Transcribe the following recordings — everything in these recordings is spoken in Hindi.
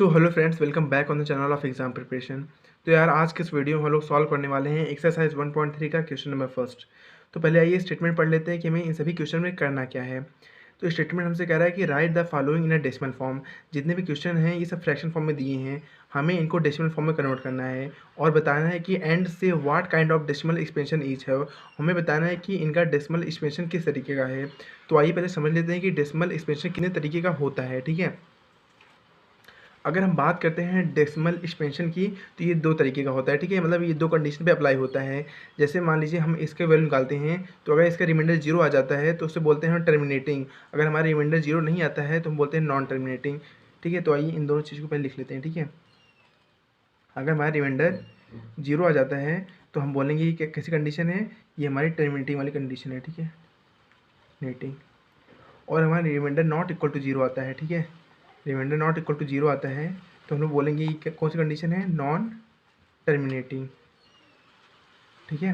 So hello friends, welcome back on the channel of exam preparation. तो यार आज के इस वीडियो में हम लोग सॉल्व करने वाले हैं एक्सरसाइज 1.3 का क्वेश्चन नंबर फर्स्ट। तो पहले आइए स्टेटमेंट पढ़ लेते हैं कि हमें इन सभी क्वेश्चन में करना क्या है। तो स्टेटमेंट हमसे कह रहा है कि right the following in a decimal form. जितने भी क्वेश्चन हैं ये सब फ्रैक्शन फॉर्म में दिए हैं, हमें इनको डेसिमल फॉर्म में कन्वर्ट करना है और बताना है कि एंड से what kind of decimal expansion each है। हमें बताना है कि इनका डेसिमल एक्सपेंशन किस तरीके का है। तो आइए पहले समझ लेते हैं कि डेसिमल एक्सपेंशन कितने तरीके का होता है। ठीक है, अगर हम बात करते हैं डेसिमल एक्सपेंशन की तो ये दो तरीके का होता है। ठीक है, मतलब ये दो कंडीशन पे अप्लाई होता है। जैसे मान लीजिए हम इसके वैल्यू निकालते हैं, तो अगर इसका रिमाइंडर जीरो आ जाता है तो उससे बोलते हैं टर्मिनेटिंग। अगर हमारा रिमाइंडर जीरो नहीं आता है तो हम बोलते हैं नॉन टर्मिनेटिंग। ठीक है, तो आइए इन दोनों चीज़ को पहले लिख लेते हैं। ठीक है, अगर हमारा रिमाइंडर जीरो आ जाता है तो हम बोलेंगे ये कैसी कंडीशन है, ये हमारी टर्मिनेटिंग वाली कंडीशन है। ठीक है, नेटिंग। और हमारा reminder not equal to zero आता है। ठीक है, reminder not equal to zero आता है तो हम लोग बोलेंगे ये कौन सी कंडीशन है, नॉन टर्मिनेटिंग। ठीक है,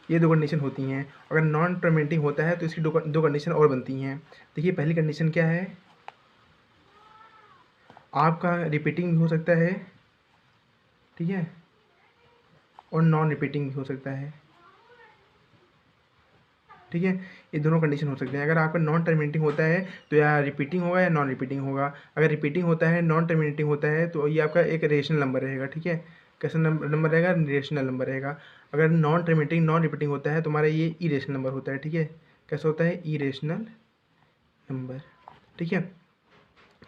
ये दो कंडीशन होती हैं। अगर नॉन टर्मिनेटिंग होता है तो इसकी दो कंडीशन और बनती हैं। देखिए पहली कंडीशन क्या है, आपका रिपीटिंग भी हो सकता है, ठीक है, और नॉन रिपीटिंग भी हो सकता है। ठीक है, ये दोनों कंडीशन हो सकते हैं। अगर आपका नॉन टर्मिनेटिंग होता है तो या रिपीटिंग होगा या नॉन रिपीटिंग होगा। अगर रिपीटिंग होता है, नॉन टर्मिनेटिंग होता है, तो ये आपका एक रेशनल नंबर रहेगा। ठीक है, कैसा नंबर रहेगा, रेशनल नंबर रहेगा। अगर नॉन टर्मिनेटिंग नॉन रिपीटिंग होता है तो हमारा ये इरेशनल नंबर होता है। ठीक है, कैसा होता है, इरेशनल नंबर। ठीक है,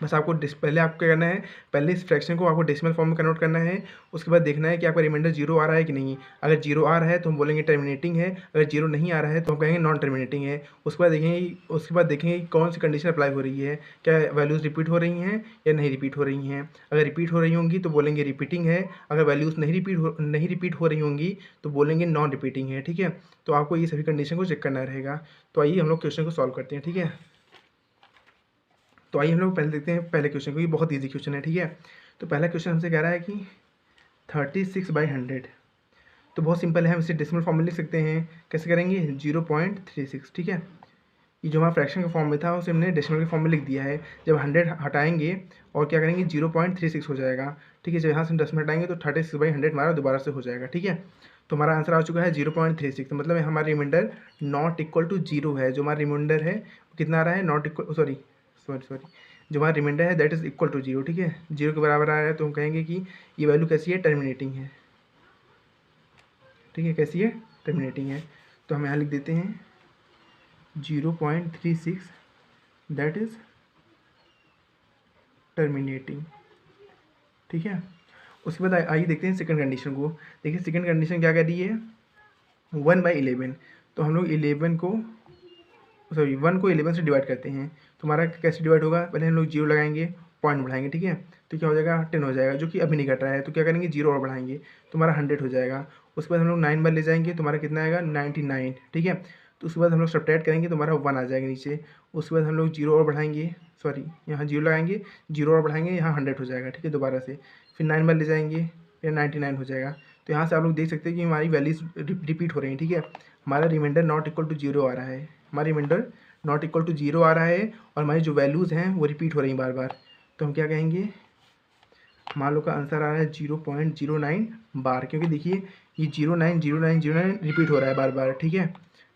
बस आपको पहले आपको क्या करना है, पहले इस फ्रैक्शन को आपको डेसिमल फॉर्म में कन्वर्ट करना है। उसके बाद देखना है कि आपका रिमाइंडर जीरो आ रहा है कि नहीं। अगर जीरो आ रहा है तो हम बोलेंगे टर्मिनेटिंग है, अगर जीरो नहीं आ रहा है तो हम कहेंगे नॉन टर्मिनेटिंग है। उसके बाद देखेंगे कि कौन सी कंडीशन अप्लाई हो रही है, क्या वैल्यूज़ रिपीट हो रही हैं या नहीं रिपीट हो रही हैं। अगर रिपीट हो रही होंगी तो बोलेंगे रिपीटिंग है, अगर वैल्यूज़ नहीं रिपीट हो रही होंगी तो बोलेंगे नॉन रिपीटिंग है। ठीक है, तो आपको ये सभी कंडीशन को चेक करना रहेगा। तो आइए हम लोग क्वेश्चन को सॉल्व करते हैं। ठीक है, तो आइए हम लोग पहले देखते हैं पहले क्वेश्चन को। ये बहुत इजी क्वेश्चन है। ठीक है, तो पहला क्वेश्चन हमसे कह रहा है कि 36/100। तो बहुत सिंपल है, हम इसे डेसिमल फॉर्म में लिख सकते हैं। कैसे करेंगे, 0.36। ठीक है, ये जो हमारा फ्रैक्शन के फॉर्म में था उसे हमने डेसिमल के फॉर्म में लिख दिया है। जब 100 हटाएंगे और क्या करेंगे, 0.36 हो जाएगा। ठीक है, जब यहाँ से हम 10 में हटाएंगे तो 36/100 हमारा दोबारा से हो जाएगा। ठीक है, तो हमारा आंसर आ चुका है 0.36। मतलब हमारा reminder not equal to zero है। जो हमारा रिमाइंडर है वो कितना आ रहा है, not equal sorry sorry sorry जो हमारा रिमाइंडर है that is equal to zero. ठीक है, जीरो के बराबर आ रहा है तो हम कहेंगे कि ये वैल्यू कैसी है, टर्मिनेटिंग है। ठीक है, कैसी है, टर्मिनेटिंग है। तो हम यहाँ लिख देते हैं 0.36 दैट इज़ टर्मिनेटिंग। ठीक है, उसके बाद आइए देखते हैं सेकंड कंडीशन को। देखिए सेकंड कंडीशन क्या कह रही है, 1/11। तो हम लोग 1 को 11 से डिवाइड करते हैं। तो हमारा कैसे डिवाइड होगा, पहले हम लोग जीरो लगाएंगे, पॉइंट बढ़ाएंगे। ठीक है, तो क्या हो जाएगा, 10 हो जाएगा, जो कि अभी नहीं घट रहा है। तो क्या करेंगे, जीरो और बढ़ाएंगे तो हमारा 100 हो जाएगा। उसके बाद हम लोग 9 बार ले जाएंगे तो हमारा कितना आएगा, 99। ठीक है, तो उसके बाद हम लोग सब्ट्रैक्ट करेंगे तो हमारा 1 आ जाएगा नीचे। उसके बाद हम लोग जीरो और बढ़ाएंगे, सॉरी यहाँ जीरो लगाएंगे, जीरो और बढ़ाएंगे, यहाँ 100 हो जाएगा। ठीक है, दोबारा से फिर 9 बार ले जाएंगे, फिर 99 हो जाएगा। तो यहाँ से आप लोग देख सकते हैं कि हमारी वैल्यूज रिपीट हो रही हैं। ठीक है, हमारा reminder not equal to zero आ रहा है, हमारा reminder not equal to zero आ रहा है और हमारी जो वैल्यूज़ हैं वो रिपीट हो रही हैं बार बार। तो हम क्या कहेंगे, मान लो का आंसर आ रहा है 0.09 बार, क्योंकि देखिए ये 0.9 रिपीट हो रहा है बार बार। ठीक है,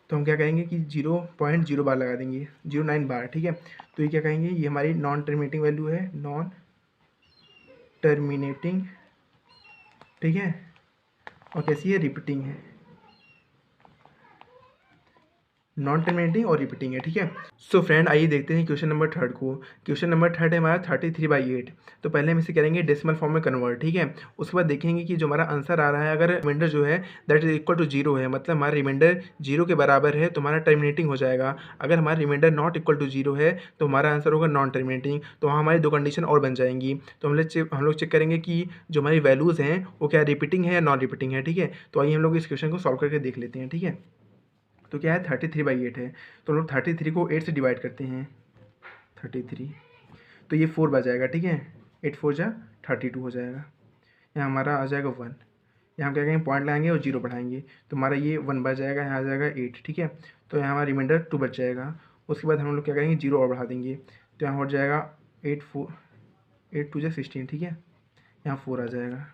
तो हम क्या कहेंगे कि 0.0 बार लगा देंगे, 0.9 बार। ठीक है, तो ये क्या कहेंगे, ये हमारी नॉन टर्मिनेटिंग वैल्यू है, नॉन टर्मिनेटिंग। ठीक है, और कैसी है, रिपीटिंग है, नॉन टर्मिनेटिंग और रिपीटिंग है। ठीक है, सो फ्रेंड आइए देखते हैं क्वेश्चन नंबर थर्ड को। क्वेश्चन नंबर थर्ड है हमारा 33/8। तो पहले हम इसे करेंगे डेसिमल फॉर्म में कन्वर्ट। ठीक है, उसके बाद देखेंगे कि जो हमारा आंसर आ रहा है, अगर रिमाइंडर जो है that is equal to zero है, मतलब हमारा रिमाइंडर जीरो के बराबर है तो हमारा टर्मिनेटिंग हो जाएगा। अगर हमारा reminder not equal to zero है तो हमारा आंसर होगा नॉन टर्मिनेटिंग। तो वहाँ हमारी दो कंडीशन और बन जाएंगी। तो हम लोग चेक करेंगे कि जो हमारी वैल्यूज़ हैं वो क्या रिपीटिंग है या नॉन रिपीटिंग है। ठीक है, तो आइए हम लोग इस क्वेश्चन को सॉल्व करके देख लेते हैं। ठीक है, तो क्या है, 33/8 है, तो हम लोग 33 को 8 से डिवाइड करते हैं, 33, तो ये 4 बच जाएगा। ठीक है, 8 4 जा 32 हो जाएगा। यहाँ हमारा आ जाएगा 1, यहाँ हम क्या करेंगे, पॉइंट लगाएंगे और जीरो बढ़ाएंगे तो हमारा ये 1 बच जाएगा, यहाँ आ जाएगा 8। ठीक है, तो यहाँ हमारा रिमाइंडर 2 बच जाएगा। उसके बाद हम लोग क्या करेंगे, जीरो और बढ़ा देंगे तो यहाँ हो जाएगा 8 4 8 टू जा 16, ठीक है। यहाँ 4 आ जाएगा,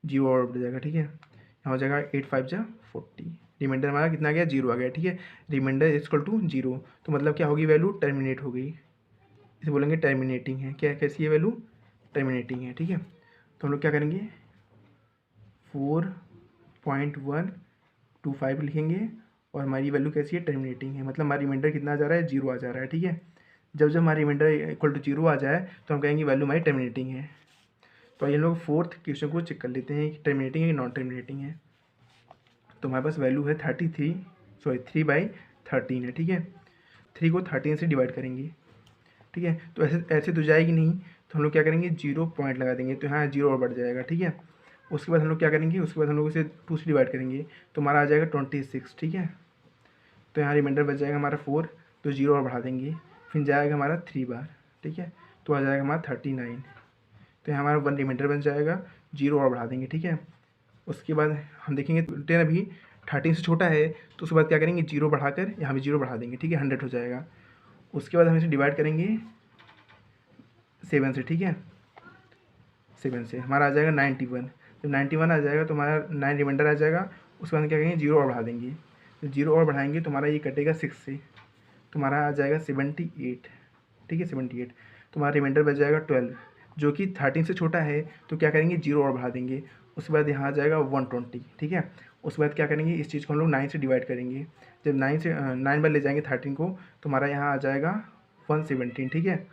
0 और बढ़ जाएगा, ठीक है। यहाँ हो जाएगा 8 5 जा 40, रिमाइंडर हमारा कितना आ गया, 0 आ गया, ठीक है। रिमाइंडर इक्वल टू 0, तो मतलब क्या होगी वैल्यू, टर्मिनेट हो गई, इसे बोलेंगे टर्मिनेटिंग है। क्या कैसी है वैल्यू, टर्मिनेटिंग है, ठीक है। तो हम लोग क्या करेंगे, 4.125 लिखेंगे और हमारी वैल्यू कैसी है, टर्मिनेटिंग है, मतलब हमारा रिमाइंडर कितना आ जा रहा है, 0 आ जा रहा है, ठीक है। जब जब हमारा रिमाइंडर इक्वल टू 0 आ जाए तो हम कहेंगे वैल्यू हमारी टर्मिनेटिंग है। तो आइए हम लोग फोर्थ क्वेश्चन को चेक कर लेते हैं कि टर्मिनेटिंग है कि नॉन टर्मिनेटिंग है। तो हमारे पास वैल्यू है 3/13 है, ठीक है। 3 को 13 से डिवाइड करेंगे, ठीक है। तो ऐसे ऐसे तो जाएगी नहीं, तो हम लोग क्या करेंगे, 0 पॉइंट लगा देंगे, तो यहाँ 0 और बढ़ जाएगा, ठीक है। उसके बाद हम लोग क्या करेंगे, उसके बाद हम लोग इसे 2 से डिवाइड करेंगे, तो हमारा आ जाएगा 26, ठीक है। तो यहाँ रिमाइंडर बच जाएगा हमारा 4, तो 0 और बढ़ा देंगे, फिर जाएगा हमारा 3 बार, ठीक है। तो आ जाएगा हमारा 39, तो यहाँ हमारा 1 रिमाइंडर बन जाएगा, 0 और बढ़ा देंगे, ठीक है। उसके बाद हम देखेंगे 10 अभी 13 से छोटा है, तो उसके बाद क्या करेंगे, 0 बढ़ाकर यहाँ भी 0 बढ़ा देंगे, ठीक है, 100 हो जाएगा। उसके बाद हम इसे डिवाइड करेंगे 7 से, ठीक है। 7 से हमारा आ जाएगा 91, जब 91 आ जाएगा तो हमारा 9 रिमाइंडर आ जाएगा। उसके बाद क्या करेंगे, 0 और बढ़ा देंगे, तो 0 और बढ़ाएंगे तो हमारा ये कटेगा 6 से, तो हमारा आ जाएगा 78, ठीक है, 78। तो हमारा रिमाइंडर बच जाएगा 12, जो कि 13 से छोटा है, तो क्या करेंगे, 0 और बढ़ा देंगे। उसके बाद यहाँ आ जाएगा 120, ठीक है। उसके बाद क्या करेंगे, इस चीज़ को हम लोग 9 से डिवाइड करेंगे, जब 9 बार ले जाएंगे 13 को, तो हमारा यहाँ आ जाएगा 117, ठीक है।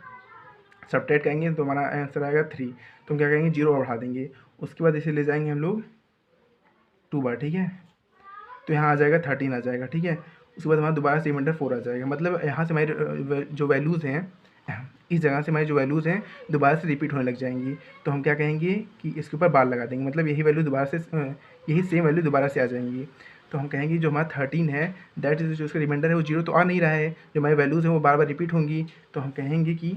सब्ट्रैक्ट करेंगे तो हमारा आंसर आएगा 3, तो हम क्या करेंगे, 0 और बढ़ा देंगे। उसके बाद इसे ले जाएंगे हम लोग 2 बार, ठीक है। तो यहाँ आ जाएगा 13 आ जाएगा, ठीक है। उसके बाद हमारा दोबारा से रिमाइंडर 4 आ जाएगा, मतलब यहाँ से हमारी जो वैल्यूज़ हैं, इस जगह से हमारी जो वैल्यूज़ हैं दोबारा से रिपीट होने लग जाएंगी। तो हम क्या कहेंगे कि इसके ऊपर बार लगा देंगे, मतलब यही वैल्यू दोबारा से यही सेम वैल्यू दोबारा से आ जाएंगी। तो हम कहेंगे जो हमारा 13 है, दैट इज जो उसका रिमाइंडर है वो 0 तो आ नहीं रहा है, जो हमारी वैल्यूज़ हैं वो बार बार रिपीट होंगी। तो हम कहेंगे कि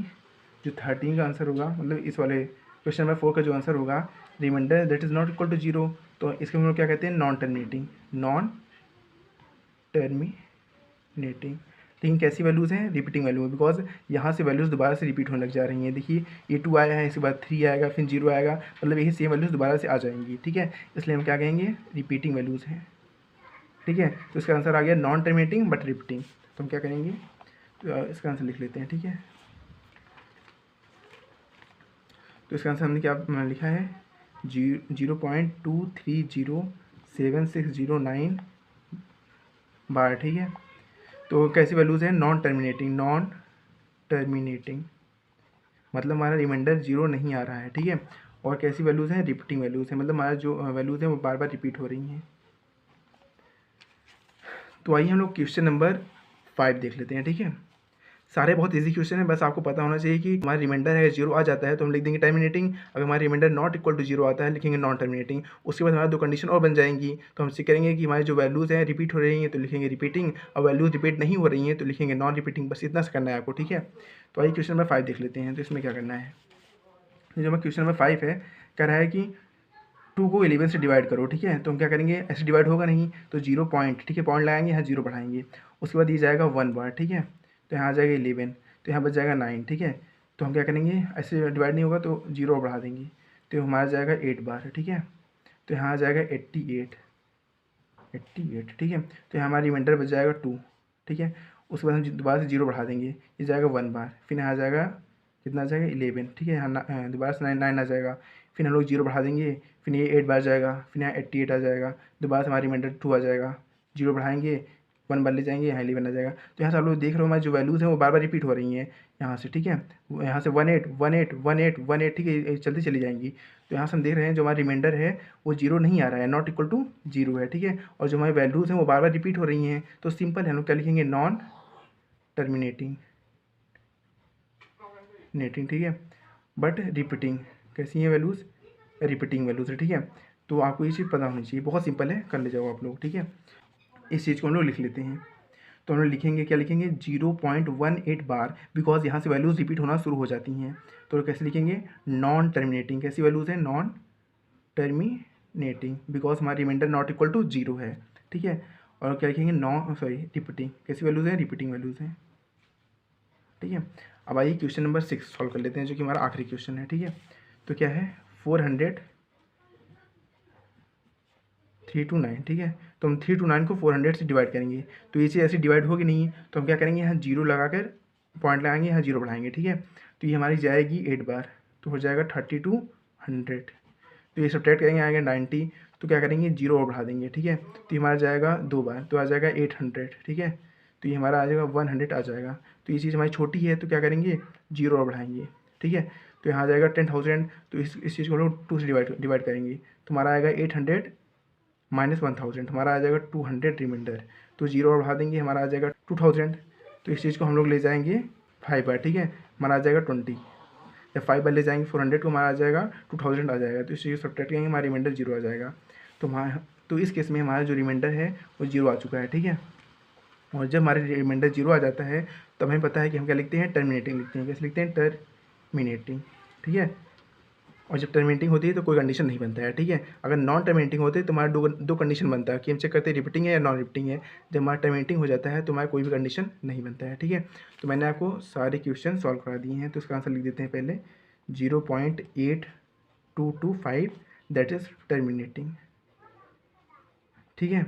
जो 13 का आंसर होगा, मतलब इस वाले क्वेश्चन नंबर 4 का जो आंसर होगा, reminder that is not equal to 0, तो इसके हम लोग क्या कहते हैं, नॉन टर्मिनेटिंग, नॉन टर्मिनेटिंग। लेकिन कैसी वैल्यूज़ हैं, रिपीटिंग वैल्यू है, बिकॉज यहाँ से वैल्यूज़ दोबारा से रिपीट होने लग जा रही हैं। देखिए ये 2 आया है, इसके बाद 3 आएगा, फिर 0 आएगा, मतलब यही सेम वैल्यूज़ दोबारा से आ जाएंगी, ठीक है। इसलिए हम क्या कहेंगे, रिपीटिंग वैल्यूज़ हैं, ठीक है। तो इसका आंसर आ गया नॉन टर्मिनेटिंग बट रिपीटिंग। तो हम क्या करेंगे, तो इसका आंसर लिख लेते हैं, ठीक है। तो इसका आंसर हमने क्या लिखा है, 0.230760 बार, ठीक है। तो कैसी वैल्यूज़ हैं, नॉन टर्मिनेटिंग, नॉन टर्मिनेटिंग, मतलब हमारा रिमाइंडर 0 नहीं आ रहा है, ठीक है। और कैसी वैल्यूज़ हैं, रिपीटिंग वैल्यूज़ हैं, मतलब हमारा जो वैल्यूज़ हैं वो बार बार रिपीट हो रही हैं। तो आइए हम लोग क्वेश्चन नंबर 5 देख लेते हैं, ठीक है। सारे बहुत इजी क्वेश्चन है, बस आपको पता होना चाहिए कि हमारा रिमाइंडर है 0 आ जाता है तो हम लिख देंगे टर्मिनेटिंग, अगर हमारा रिमाइंडर नॉट इक्वल टू 0 आता है लिखेंगे नॉन टर्मिनेटिंग। उसके बाद हमारा 2 कंडीशन और बन जाएंगी, तो हम चेक करेंगे कि हमारी जो वैल्यूज़ हैं रिपीट हो रही हैं तो लिखेंगे रिपीटिंग, और वैल्यूज़ रिपीट नहीं हो रही हैं तो लिखेंगे नॉन रिपीटिंग। बस इतना सा करना है आपको, ठीक है। तो आइए क्वेश्चन नंबर 5 देख लेते हैं। तो इसमें क्या करना है, जो हमारा क्वेश्चन नंबर 5 है, कह रहा है कि 2 को 11 से डिवाइड करो, ठीक है। तो हम क्या करेंगे, ऐसे डिवाइड होगा नहीं, तो 0 पॉइंट, ठीक है, पॉइंट लगाएंगे, यहाँ 0 बढ़ाएंगे। उसके बाद ये जाएगा 1 बार, ठीक है। तो यहाँ आ जाएगा 11, तो यहाँ बच जाएगा 9, ठीक है। तो हम क्या करेंगे, ऐसे डिवाइड नहीं होगा तो 0 और बढ़ा देंगे, तो हमारा जाएगा 8 बार, ठीक है। तो यहाँ आ जाएगा 88, ठीक है। तो यहाँ हमारा रिमाइंडर बच जाएगा 2, ठीक है। उसके बाद हम दोबारा से 0 बढ़ा देंगे, ये जाएगा 1 बार, फिर यहाँ आ जाएगा कितना आ जाएगा 11, ठीक है। यहाँ दोबारा से 9 आ जाएगा, फिर हम लोग 0 बढ़ा देंगे, फिर ये 8 बार जाएगा, फिर यहाँ 88 आ जाएगा, दोबारा से हमारा रिमाइंडर 2 आ जाएगा, 0 बढ़ाएंगे, 1 बार ले जाएंगे, यहाँ 11 आ जाएगा। तो यहाँ से आप लोग देख रहे हो हमारी जो वैल्यूज़ हैं वो बार बार रिपीट हो रही हैं यहाँ से, ठीक है। यहाँ से 18 18 18 18, ठीक है, ये चलती चली जाएंगी। तो यहाँ से हम देख रहे हैं जो हमारा रिमाइंडर है वो 0 नहीं आ रहा है, नॉट इक्वल टू 0 है, ठीक है। और जो हमारी वैल्यूज़ हैं वो बार बार रिपीट हो रही हैं, तो सिंपल है, हम लोग क्या लिखेंगे, नॉन टर्मिनेटिंग, ठीक है, बट रिपीटिंग। कैसी है वैल्यूज़, रिपीटिंग वैल्यूज़ है, ठीक है। तो आपको ये चीज़ पता होनी चाहिए, बहुत सिंपल है, कर ले जाओ आप लोग, ठीक है। इस चीज़ को हम लोग लिख लेते हैं। तो हम लोग लिखेंगे, क्या लिखेंगे, 0.18 बार, बिकॉज यहाँ से वैल्यूज़ रिपीट होना शुरू हो जाती हैं। तो कैसे लिखेंगे, नॉन टर्मिनेटिंग। कैसी वैल्यूज़ हैं, नॉन टर्मिनेटिंग, बिकॉज हमारा रिमाइंडर नॉट इक्वल टू 0 है, ठीक है। और क्या लिखेंगे, रिपीटिंग। कैसी वैल्यूज़ हैं, रिपीटिंग वैल्यूज़ हैं। ठीक है। अब आइए क्वेश्चन नंबर 6 सॉल्व कर लेते हैं, जो कि हमारा आखिरी क्वेश्चन है। ठीक है, तो क्या है 400 329। ठीक है, तो हम 329 को 400 से डिवाइड करेंगे, तो ये चीज़ ऐसी डिवाइड होगी नहीं, तो हम क्या करेंगे, यहाँ जीरो लगाकर पॉइंट लगाएंगे, यहाँ जीरो बढ़ाएंगे। ठीक है, तो ये हमारी जाएगी 8 बार, तो हो जाएगा 3200। तो ये सब्ट्रैक्ट करेंगे, आएगा 90, तो क्या करेंगे जीरो और बढ़ा देंगे। ठीक है, तो ये हमारा जाएगा 2 बार, तो आ जाएगा 800। ठीक है, तो ये हमारा आ जाएगा 100 आ जाएगा। तो ये चीज़ हमारी छोटी है, तो क्या करेंगे जीरो और बढ़ाएंगे। ठीक है, तो यहाँ आ जाएगा 10,000, तो इस चीज़ को हम लोग 2 से डिवाइड करेंगे, तो हमारा आएगा 800 माइनस 1000, हमारा आ जाएगा 200 रिमाइंडर। तो जीरो और बढ़ा देंगे, हमारा आ जाएगा 2000। तो इस चीज़ को हम लोग ले जाएंगे 5 बार। ठीक है, हमारा आ जाएगा 20। जब 5 बार ले जाएंगे 400 को, हमारा आ जाएगा 2000 आ जाएगा। तो इस चीज़ को सब्ट्रैक्ट करेंगे, हमारा रिमाइंडर जीरो आ जाएगा। तो इस केस में हमारा जो रिमाइंडर है वो जीरो आ चुका है। ठीक है, और जब हमारे रिमाइंडर जीरो आ जाता है, तो हमें पता है कि हम क्या लिखते हैं, टर्मिनेटिंग लिखते हैं। कैसे लिखते हैं, टर्मिनेटिंग। ठीक है, और जब टर्मिनेटिंग होती है तो कोई कंडीशन नहीं बनता है। ठीक है, अगर नॉन टर्मिनेटिंग होते तो हमारा दो कंडीशन बनता है कि हम चेक करते हैं रिपीटिंग है या नॉन रिपीटिंग है। जब हमारा टर्मिनेटिंग हो जाता है तो हमारा कोई भी कंडीशन नहीं बनता है। ठीक है, तो मैंने आपको सारे क्वेश्चन सॉल्व करा दिए हैं, तो इसका आंसर लिख देते हैं पहले 0.8225, दैट इज़ टर्मिनेटिंग। ठीक है,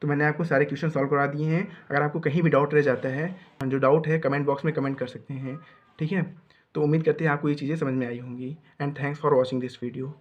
तो मैंने आपको सारे क्वेश्चन सॉल्व करा दिए हैं। अगर आपको कहीं भी डाउट रह जाता है, जो डाउट है कमेंट बॉक्स में कमेंट कर सकते हैं। ठीक है, तो उम्मीद करते हैं आपको ये चीज़ें समझ में आई होंगी। And thanks for watching this video.